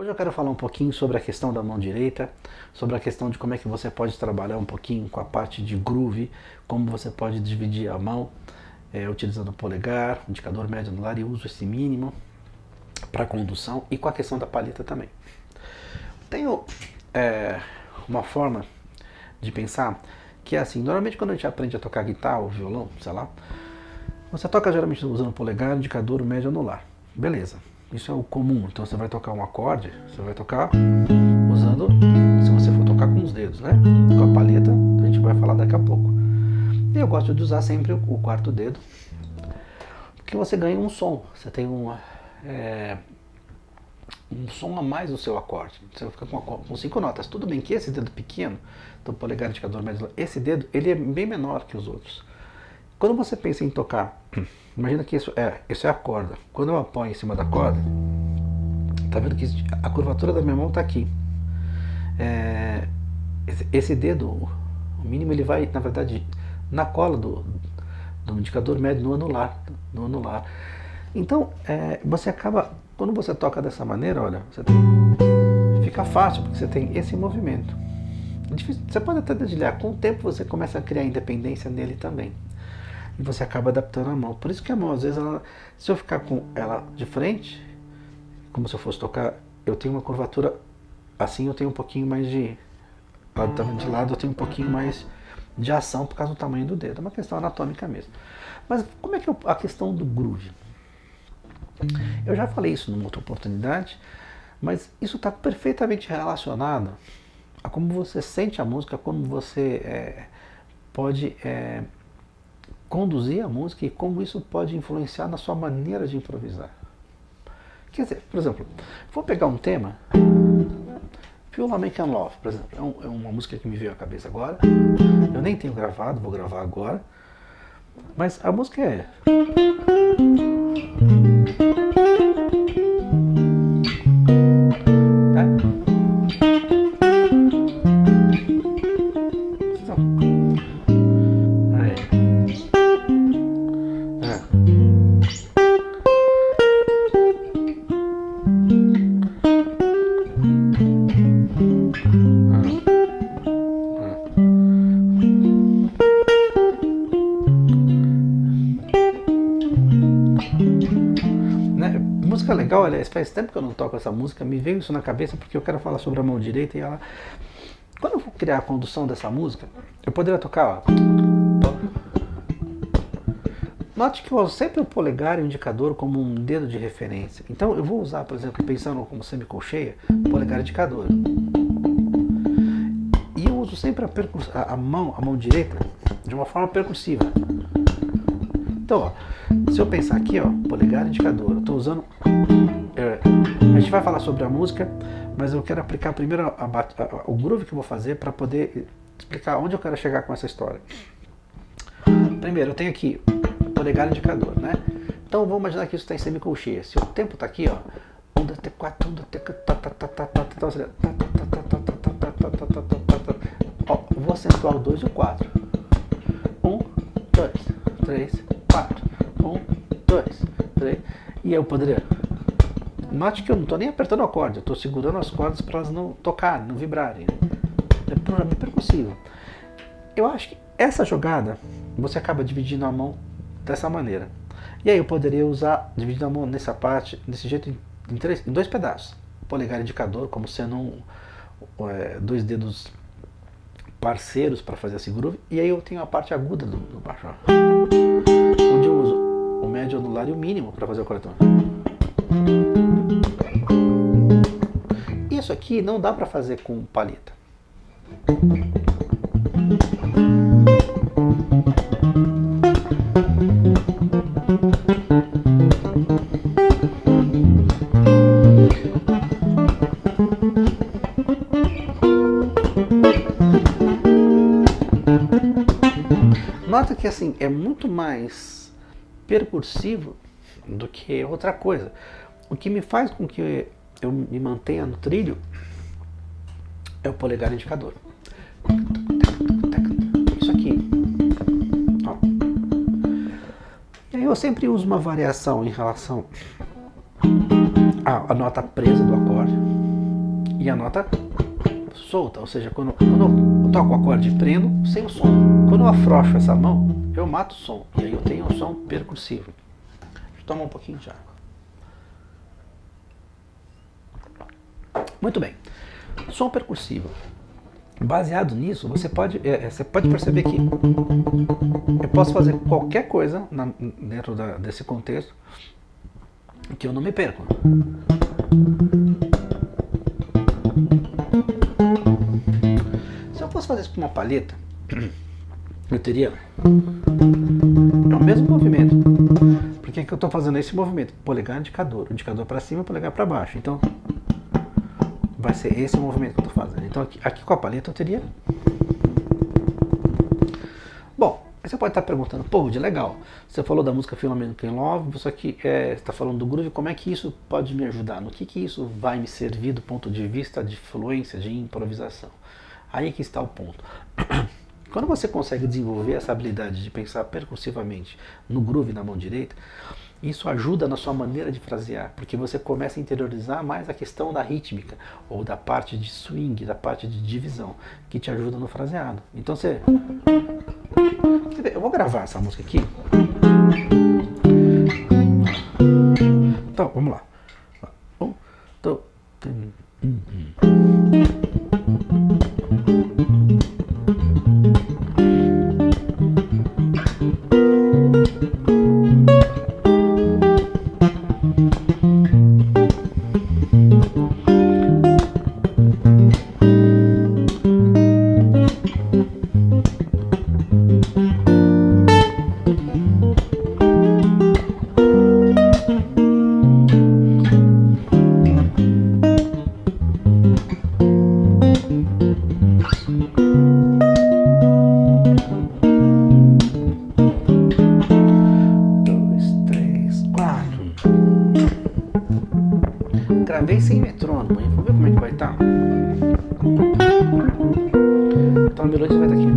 Hoje eu quero falar um pouquinho sobre a questão da mão direita, sobre a questão de como é que você pode trabalhar um pouquinho com a parte de groove, como você pode dividir a mão, utilizando o polegar, o indicador médio anular e uso esse mínimo para condução e com a questão da palheta também. Tenho uma forma de pensar que é assim, normalmente quando a gente aprende a tocar guitarra ou violão, sei lá, você toca geralmente usando o polegar, indicador, médio anular. Beleza. Isso é o comum, então você vai tocar um acorde, você vai tocar usando, se você for tocar com os dedos, né? Com a palheta, a gente vai falar daqui a pouco. E eu gosto de usar sempre o quarto dedo, porque você ganha um som, você tem um som a mais no seu acorde. Você vai ficar com 5 notas. Tudo bem que esse dedo pequeno, do polegar, indicador, médio, esse dedo, ele é bem menor que os outros. Quando você pensa em tocar, imagina que isso é a corda. Quando eu apoio em cima da corda, tá vendo que a curvatura da minha mão tá aqui. Esse dedo, o mínimo, ele vai, na verdade, na cola do indicador médio no anular. Então, você acaba, quando você toca dessa maneira, olha, fica fácil, porque você tem esse movimento. Você pode até dedilhar, com o tempo você começa a criar independência nele também. E você acaba adaptando a mão. Por isso que a mão, às vezes, se eu ficar com ela de frente, como se eu fosse tocar, eu tenho uma curvatura assim, eu tenho um pouquinho mais de lado, eu tenho um pouquinho mais de ação por causa do tamanho do dedo. É uma questão anatômica mesmo. Mas como é que é a questão do groove? Eu já falei isso numa outra oportunidade, mas isso está perfeitamente relacionado a como você sente a música, como você pode conduzir a música e como isso pode influenciar na sua maneira de improvisar. Quer dizer, por exemplo, vou pegar um tema, Feel Like I'm Love, por exemplo, é uma música que me veio à cabeça agora, eu nem tenho gravado, vou gravar agora, mas a música é... Música legal, aliás, faz tempo que eu não toco essa música, me veio isso na cabeça porque eu quero falar sobre a mão direita e ela... Quando eu for criar a condução dessa música, eu poderia tocar, ó... Note que eu uso sempre o polegar e o indicador como um dedo de referência. Então eu vou usar, por exemplo, pensando como semicolcheia, polegar e indicador. E eu uso sempre a mão direita de uma forma percussiva. Então, ó, se eu pensar aqui, ó, polegar e indicador, eu estou usando... a gente vai falar sobre a música, mas eu quero aplicar primeiro o groove que eu vou fazer para poder explicar onde eu quero chegar com essa história. Primeiro, eu tenho aqui polegar e indicador, né? Então vamos imaginar que isso está em semicolcheia. Se o tempo está aqui, ó, 1, 2, 3, 4, 1, 2, 3, 4, ó, eu vou acentuar o 2 e o 4. 1, 2, 3, 4. 1, 2, 3. E eu poderia... Note que eu não estou nem apertando o acorde, eu estou segurando as cordas para elas não tocarem, não vibrarem. É puramente percussivo. Eu acho que essa jogada você acaba dividindo a mão dessa maneira. E aí eu poderia usar, dividindo a mão nessa parte, desse jeito, em 2 pedaços. Polegar e indicador como sendo dois dedos parceiros para fazer esse groove. E aí eu tenho a parte aguda do baixo, ó, onde eu uso o médio anular e o mínimo para fazer o corretor. Isso aqui não dá para fazer com palheta. Nota que assim é muito mais percursivo do que outra coisa. O que me faz com que eu me mantenha no trilho é o polegar indicador. Isso aqui. Ó. E aí eu sempre uso uma variação em relação à nota presa do acorde. e a nota solta, ou seja, quando eu toco o acorde e prendo, sem o som. Quando eu afrouxo essa mão, eu mato o som, e aí eu tenho um som percussivo. Deixa eu tomar um pouquinho de água. Muito bem, som percussivo. Baseado nisso, você pode perceber que eu posso fazer qualquer coisa dentro desse contexto que eu não me perco. Se eu fosse fazer isso com uma palheta, eu teria o mesmo movimento. Por que eu estou fazendo esse movimento? Polegar, indicador. O indicador para cima, polegar para baixo. Então, vai ser esse o movimento que eu estou fazendo. Então, aqui com a palheta eu teria... Bom, você pode estar perguntando, pô, de legal, você falou da música Feel American Love, só que está falando do groove, como é que isso pode me ajudar? No que isso vai me servir do ponto de vista de fluência, de improvisação? Aí que está o ponto. Quando você consegue desenvolver essa habilidade de pensar percussivamente no groove na mão direita, isso ajuda na sua maneira de frasear, porque você começa a interiorizar mais a questão da rítmica, ou da parte de swing, da parte de divisão, que te ajuda no fraseado. Então eu vou gravar essa música aqui. Então, vamos lá. Gravei sem metrônomo, vamos ver como é que vai estar. Então a melodia vai estar aqui.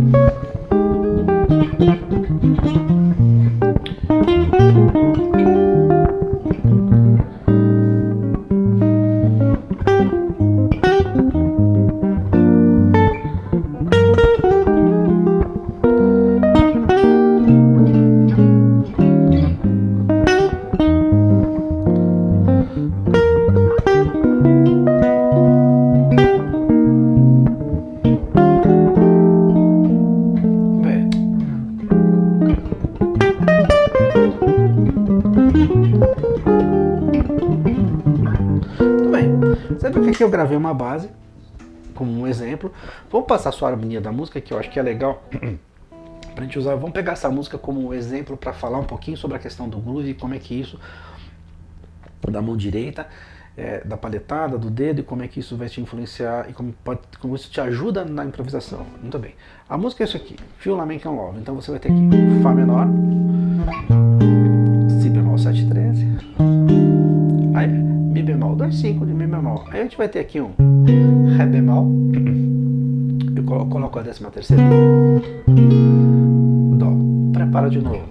Aqui eu gravei uma base, como um exemplo. Vamos passar só a harmonia da música, que eu acho que é legal pra gente usar. Vamos pegar essa música como um exemplo para falar um pouquinho sobre a questão do groove, e como é que isso, da mão direita, da paletada, do dedo, e como é que isso vai te influenciar, e como isso te ajuda na improvisação. Muito bem. A música é isso aqui, Feel American Love. Então você vai ter aqui Fá menor, Si bemol 7/13, aí Mi bemol 2/5 de Mi bemol. Aí a gente vai ter aqui um Ré bemol, eu coloco a 13ª, Dó, prepara de novo,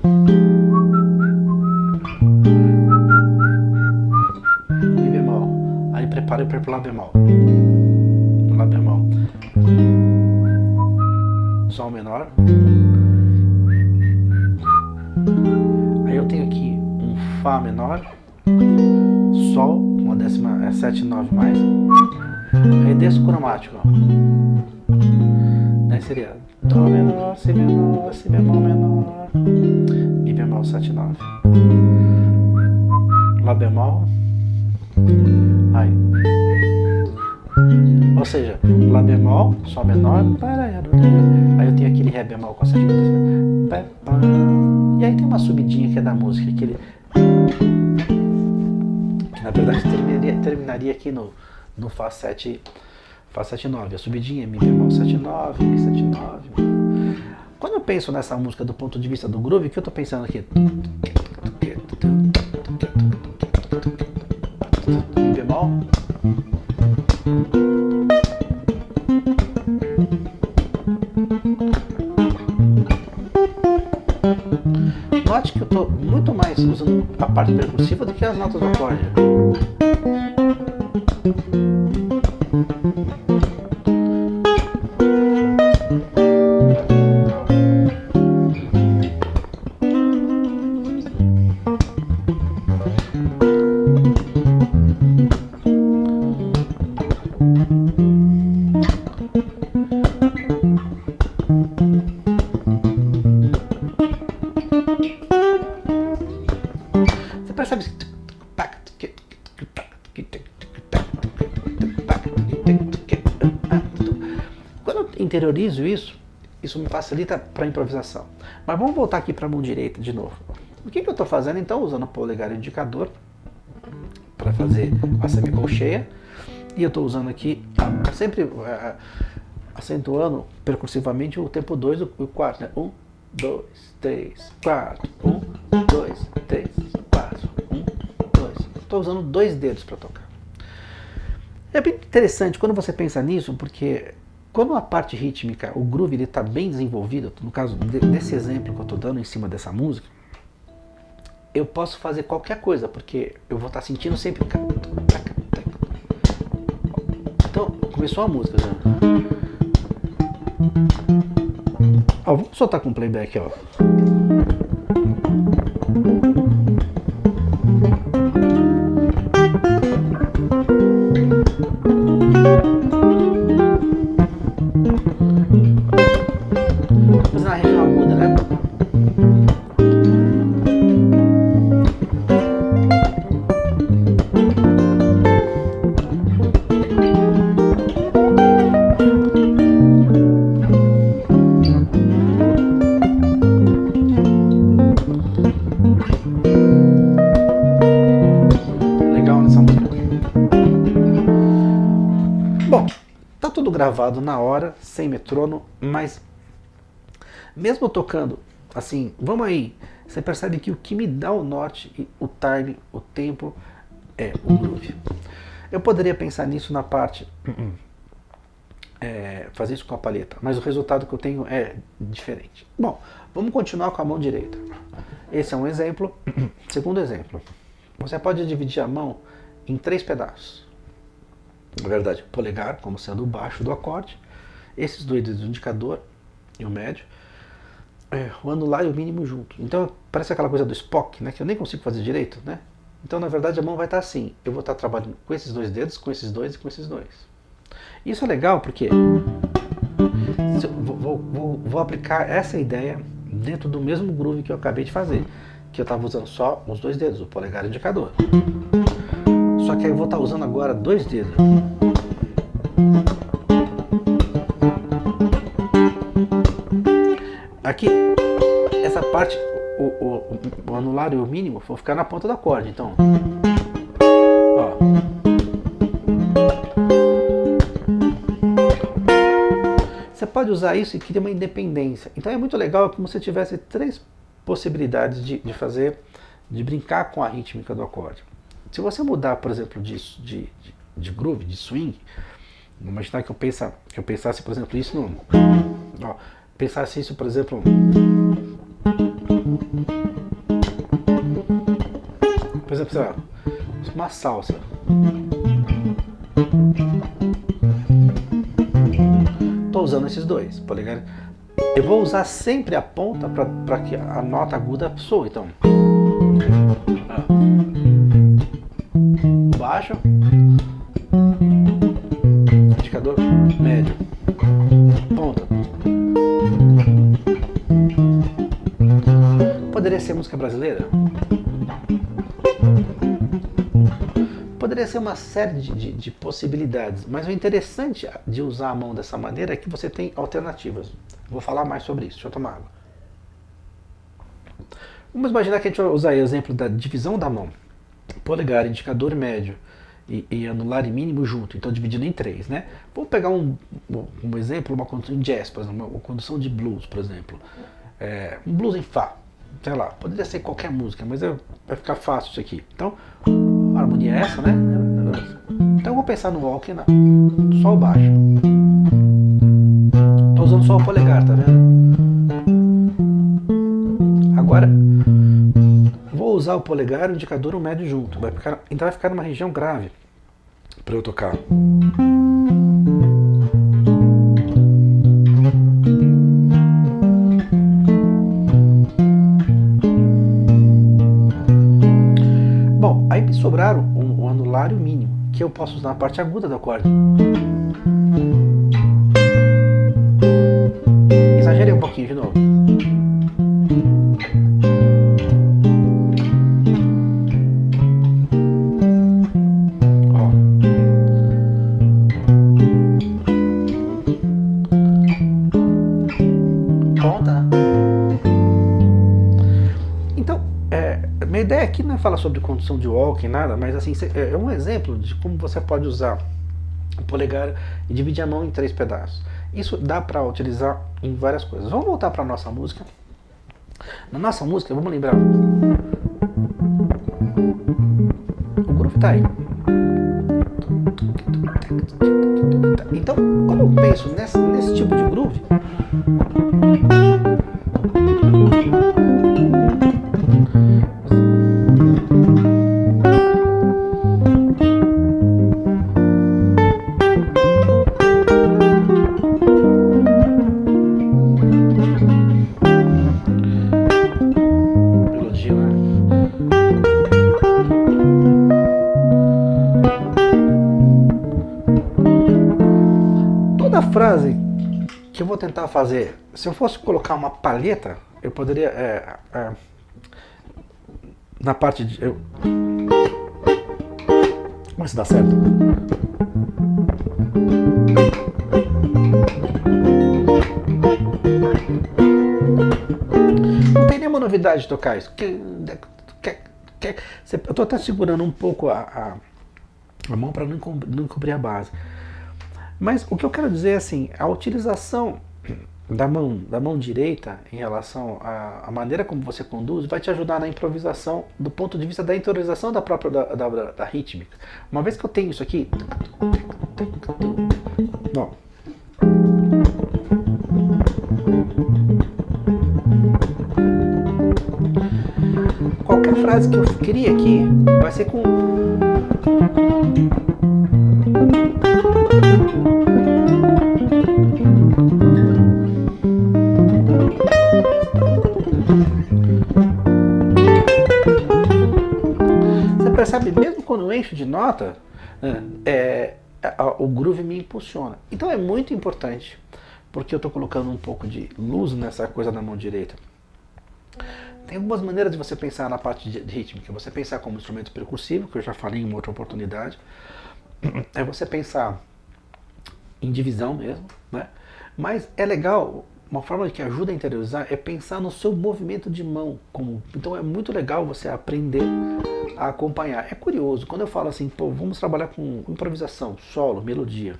Mi bemol, aí prepara para o Lá bemol, Lá bemol, Sol menor, aí eu tenho aqui um Fá menor, Sol, uma 7/9 mais, aí desço cromático, aí seria Dó menor, Si menor, Si bemol menor, Mi bemol 7/9, Lá bemol, aí, ou seja, Lá bemol, Sol menor, aí eu tenho aquele Ré bemol com a 7/9, e aí tem uma subidinha que é da música, aquele na verdade terminaria aqui no Fá 7/9, a subidinha é Mi bemol 7/9, Mi 7/9. Quando eu penso nessa música do ponto de vista do groove, o que eu estou pensando aqui? Mi bemol, note que eu estou muito mais usando a parte percussiva do que as notas do acorde. Você percebe quando eu interiorizo isso, isso me facilita para a improvisação. Mas vamos voltar aqui para a mão direita de novo. O que eu estou fazendo então? Usando o polegar e o indicador para fazer a semicolcheia. E eu estou usando aqui, sempre acentuando percursivamente o tempo 2 e o 4. Né? 1, 2, 3, 4. 1, 2, 3, 4. 1, 2. Estou usando 2 dedos para tocar. É bem interessante quando você pensa nisso, porque quando a parte rítmica, o groove está bem desenvolvido, no caso desse exemplo que eu estou dando em cima dessa música, eu posso fazer qualquer coisa, porque eu vou estar sentindo sempre. Então, começou a música já. Ó, vamos soltar com playback, ó. Mas na região aguda, né? Tudo gravado na hora, sem metrônomo, mas mesmo tocando assim, vamos aí, você percebe que o que me dá o norte, o time, o tempo, é o groove. Eu poderia pensar nisso na parte, fazer isso com a palheta, mas o resultado que eu tenho é diferente. Bom, vamos continuar com a mão direita. Esse é um exemplo. Segundo exemplo, você pode dividir a mão em 3 pedaços. Na verdade, o polegar como sendo o baixo do acorde, esses 2 dedos, o indicador e o médio, o anular e o mínimo junto. Então parece aquela coisa do Spock, né, que eu nem consigo fazer direito, né? Então na verdade a mão vai estar assim, eu vou estar trabalhando com esses 2 dedos, com esses 2 e com esses 2. Isso é legal porque vou aplicar essa ideia dentro do mesmo groove que eu acabei de fazer, que eu estava usando só os 2 dedos, o polegar e o indicador. Só que aí eu vou estar usando agora 2 dedos. Aqui, essa parte, o anular e o mínimo vão ficar na ponta do acorde. Então, ó. Você pode usar isso e criar uma independência. Então é muito legal como se tivesse 3 possibilidades de fazer, de brincar com a rítmica do acorde. Se você mudar, por exemplo, de groove, de swing, imaginar que eu pensasse, por exemplo, isso no... Ó, pensasse isso, por exemplo... Por exemplo, sei lá, uma salsa. Estou usando esses 2, polegar. Eu vou usar sempre a ponta para que a nota aguda soe, então... Baixo, indicador médio, ponta. Poderia ser música brasileira? Poderia ser uma série de possibilidades, mas o interessante de usar a mão dessa maneira é que você tem alternativas. Vou falar mais sobre isso, deixa eu tomar água. Vamos imaginar que a gente vai usar o exemplo da divisão da mão. Polegar, indicador médio e anular e mínimo junto, então dividido em 3, né? Vamos pegar um exemplo, uma condução em jazz, por exemplo, uma condução de blues, por exemplo. Um blues em Fá, sei lá, poderia ser qualquer música, mas vai ficar fácil isso aqui. Então, a harmonia é essa, né? Então eu vou pensar no walk na Sol baixo. Estou usando só o polegar, tá vendo? Agora, vou usar o polegar, o indicador e o médio junto. Então vai ficar numa região grave para eu tocar. anulário mínimo, que eu posso usar na parte aguda do acorde. Exagerei um pouquinho de novo. Minha ideia aqui não é falar sobre condução de walking, nada, mas assim, é um exemplo de como você pode usar o polegar e dividir a mão em 3 pedaços. Isso dá para utilizar em várias coisas. Vamos voltar para a nossa música. Na nossa música, vamos lembrar. O groove tá aí. Então, quando eu penso nesse tipo de groove, toda frase que eu vou tentar fazer, se eu fosse colocar uma palheta, eu poderia na parte de vamos ver se dá certo. Não tem nenhuma novidade de tocar isso. Eu estou até segurando um pouco a mão para não encobrir a base. Mas o que eu quero dizer é assim, a utilização da mão direita em relação à maneira como você conduz vai te ajudar na improvisação do ponto de vista da interiorização da própria da rítmica. Uma vez que eu tenho isso aqui, bom, qualquer frase que eu crie aqui vai ser com você percebe, mesmo quando eu encho de nota, o groove me impulsiona. Então é muito importante, porque eu estou colocando um pouco de luz nessa coisa da mão direita. Tem algumas maneiras de você pensar na parte de rítmica. Você pensar como instrumento percussivo, que eu já falei em uma outra oportunidade. É você pensar em divisão mesmo, né? Mas é legal, uma forma que ajuda a interiorizar é pensar no seu movimento de mão. Então é muito legal você aprender a acompanhar. É curioso, quando eu falo assim, pô, vamos trabalhar com improvisação, solo, melodia.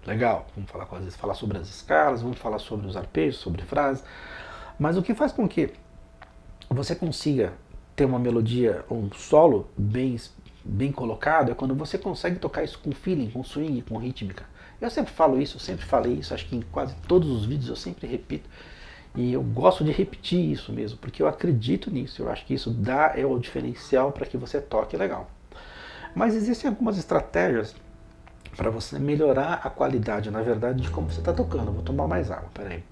Legal, vamos falar, às vezes, falar sobre as escalas, vamos falar sobre os arpejos, sobre frases. Mas o que faz com que você consiga ter uma melodia, um solo bem colocado, é quando você consegue tocar isso com feeling, com swing, com rítmica. Eu sempre falo isso, eu sempre falei isso, acho que em quase todos os vídeos eu sempre repito. E eu gosto de repetir isso mesmo, porque eu acredito nisso, eu acho que isso é o diferencial para que você toque legal. Mas existem algumas estratégias para você melhorar a qualidade, na verdade, de como você está tocando. Eu vou tomar mais água, peraí.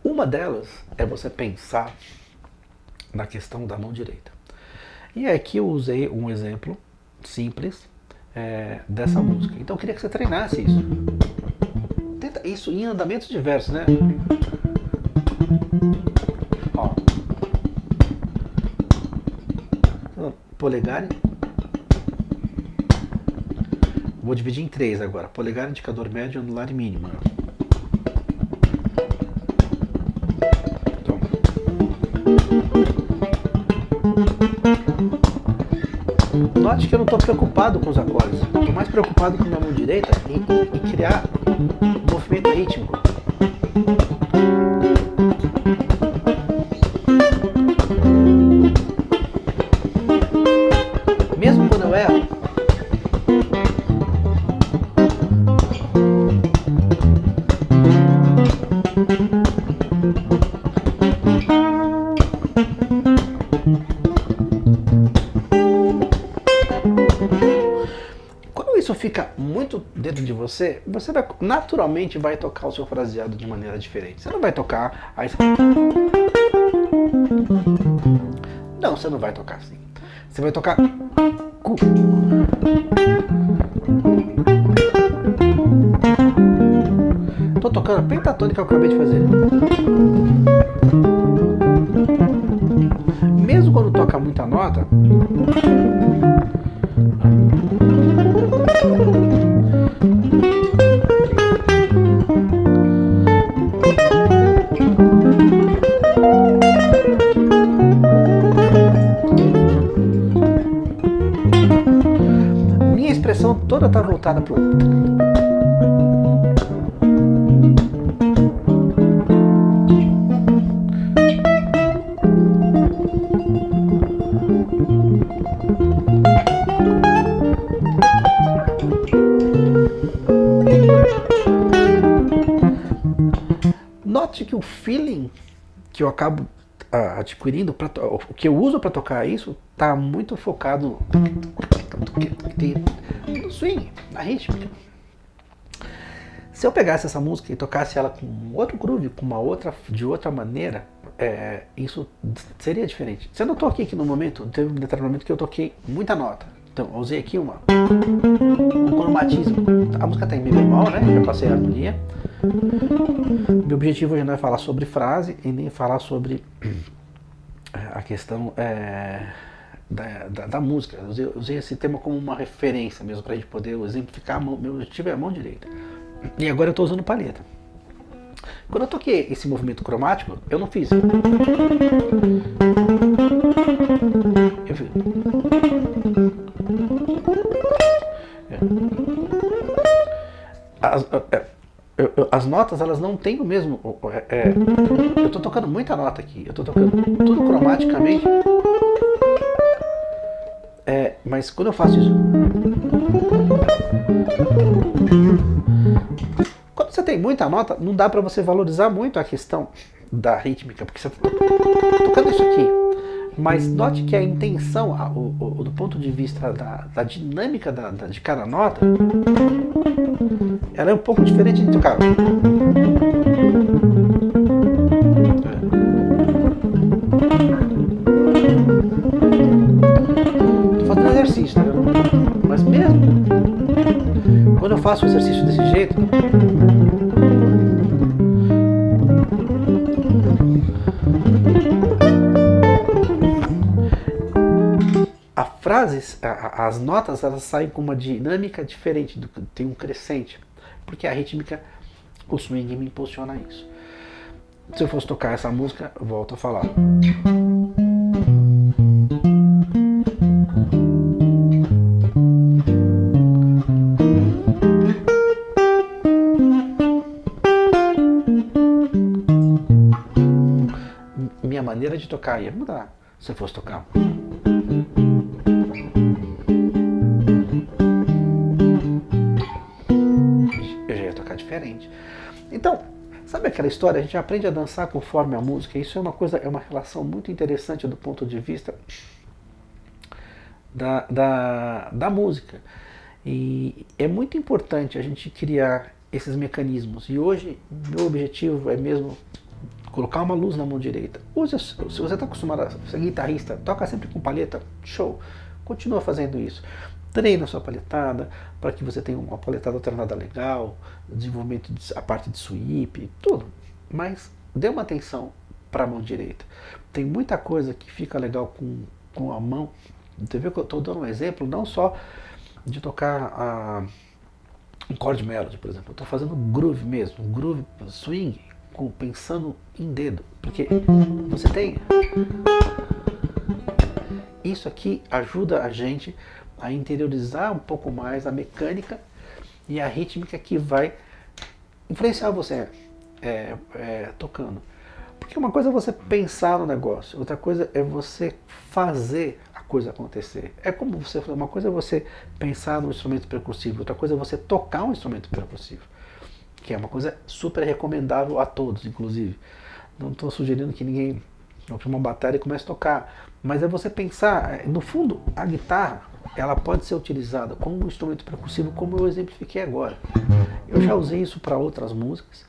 Uma delas é você pensar na questão da mão direita. E aqui eu usei um exemplo simples dessa música. Então eu queria que você treinasse isso. Tenta isso em andamentos diversos, né? Ó. Polegar. Vou dividir em 3 agora. Polegar, indicador médio, anular e mínimo. Note que eu não estou preocupado com os acordes, estou mais preocupado com a mão direita e criar um movimento rítmico. Mesmo quando eu erro, isso fica muito dentro de você, você naturalmente vai tocar o seu fraseado de maneira diferente. Você não vai tocar... Não, você não vai tocar assim. Você vai tocar Cu. Tô tocando a pentatônica que eu acabei de fazer. Mesmo quando toca muita nota, minha expressão toda tá voltada pro note que o feeling que eu acabo adquirindo, o que eu uso para tocar isso, tá muito focado no swing, na rítmica. Se eu pegasse essa música e tocasse ela com outro groove, de outra maneira, isso seria diferente. Você notou aqui que no momento, teve um determinado momento que eu toquei muita nota. Então, eu usei aqui um cromatismo. A música está em Mi bemol, né? Já passei a harmonia. Meu objetivo hoje não é falar sobre frase e nem falar sobre a questão da música. Eu usei esse tema como uma referência mesmo para a gente poder exemplificar. Meu objetivo é a mão direita. E agora eu estou usando palheta. Quando eu toquei esse movimento cromático, eu não fiz. Eu fiz. As notas, elas não têm o mesmo. Eu estou tocando muita nota aqui. Eu estou tocando tudo cromaticamente. Mas quando eu faço isso. Quando você tem muita nota, não dá para você valorizar muito a questão da rítmica, porque você está tocando isso aqui. Mas note que a intenção, do ponto de vista da dinâmica de cada nota, ela é um pouco diferente de tocar. Estou fazendo exercício, tá vendo? Mas mesmo quando eu faço o exercício desse jeito, as notas, elas saem com uma dinâmica diferente, tem um crescente, porque a rítmica, o swing me impulsiona isso. Se eu fosse tocar essa música, eu volto a falar. Minha maneira de tocar ia mudar se eu fosse tocar. Diferente. Então, sabe aquela história? A gente aprende a dançar conforme a música. Isso é uma relação muito interessante do ponto de vista da música. E é muito importante a gente criar esses mecanismos. E hoje, meu objetivo é mesmo colocar uma luz na mão direita. Se você está acostumado a ser guitarrista, toca sempre com palheta, show. Continua fazendo isso. Treina a sua palhetada para que você tenha uma palhetada alternada legal, desenvolvimento a parte de sweep, tudo. Mas dê uma atenção para a mão direita. Tem muita coisa que fica legal com a mão. Você viu que eu estou dando um exemplo não só de tocar um chord melody, por exemplo. Eu estou fazendo groove mesmo, um groove swing, pensando em dedo. Porque você tem... Isso aqui ajuda a gente a interiorizar um pouco mais a mecânica e a rítmica que vai influenciar você tocando. Porque uma coisa é você pensar no negócio, outra coisa é você fazer a coisa acontecer. É como uma coisa é você pensar no instrumento percussivo, outra coisa é você tocar um instrumento percussivo, que é uma coisa super recomendável a todos, inclusive. Não estou sugerindo que ninguém compre uma bateria e comece a tocar, mas é você pensar, no fundo, a guitarra, ela pode ser utilizada como um instrumento percussivo, como eu exemplifiquei agora. Eu já usei isso para outras músicas,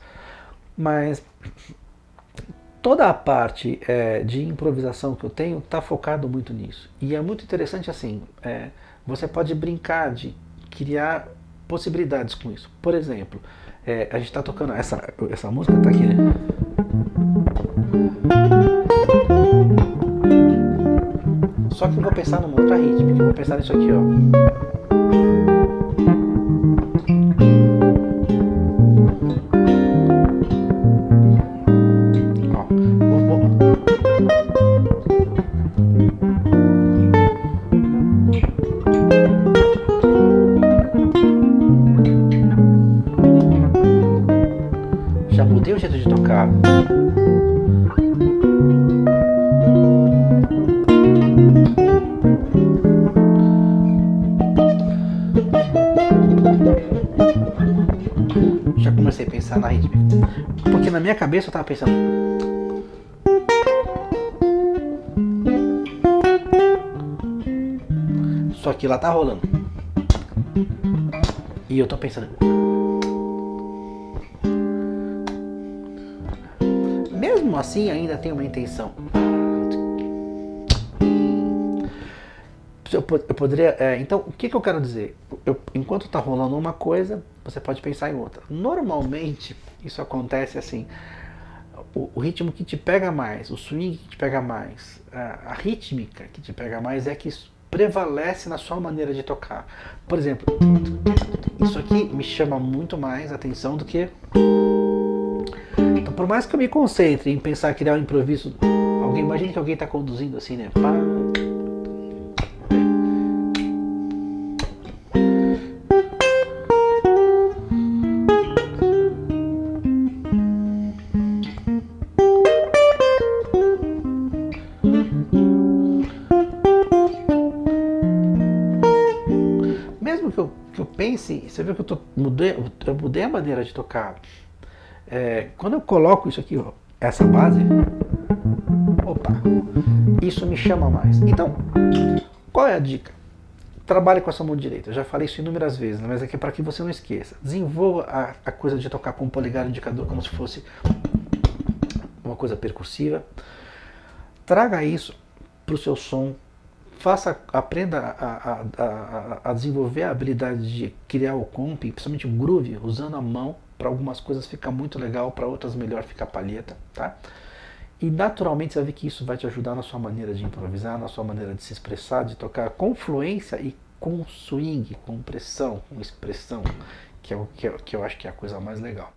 mas toda a parte de improvisação que eu tenho está focado muito nisso. E é muito interessante assim, você pode brincar de criar possibilidades com isso. Por exemplo, a gente está tocando essa música, está aqui, né? Só que eu vou pensar numa outra rítmica, eu vou pensar nisso aqui, ó. Já mudei o jeito de tocar. Já comecei a pensar na rítmica. Porque na minha cabeça eu tava pensando. Só que lá tá rolando. E eu tô pensando. Mesmo assim ainda tem uma intenção. Eu poderia. Então, o que eu quero dizer? Enquanto está rolando uma coisa, você pode pensar em outra. Normalmente, isso acontece assim: o ritmo que te pega mais, o swing que te pega mais, a rítmica que te pega mais é que prevalece na sua maneira de tocar. Por exemplo, isso aqui me chama muito mais atenção do que. Então, por mais que eu me concentre em pensar criar um improviso, imagine que alguém está conduzindo assim, né? Pá. Mesmo que eu pense, você vê que eu mudei a maneira de tocar. Quando eu coloco isso aqui, ó, essa base, opa, isso me chama mais. Então, qual é a dica? Trabalhe com a sua mão direita. Eu já falei isso inúmeras vezes, mas aqui é para que você não esqueça. Desenvolva a coisa de tocar com o polegar e o indicador como se fosse uma coisa percussiva. Traga isso para o seu som. Aprenda a desenvolver a habilidade de criar o comp, principalmente o groove, usando a mão. Para algumas coisas fica muito legal, para outras melhor ficar palheta, tá? E naturalmente você vai ver que isso vai te ajudar na sua maneira de improvisar, na sua maneira de se expressar, de tocar com fluência e com swing, com pressão, com expressão, que eu acho que é a coisa mais legal.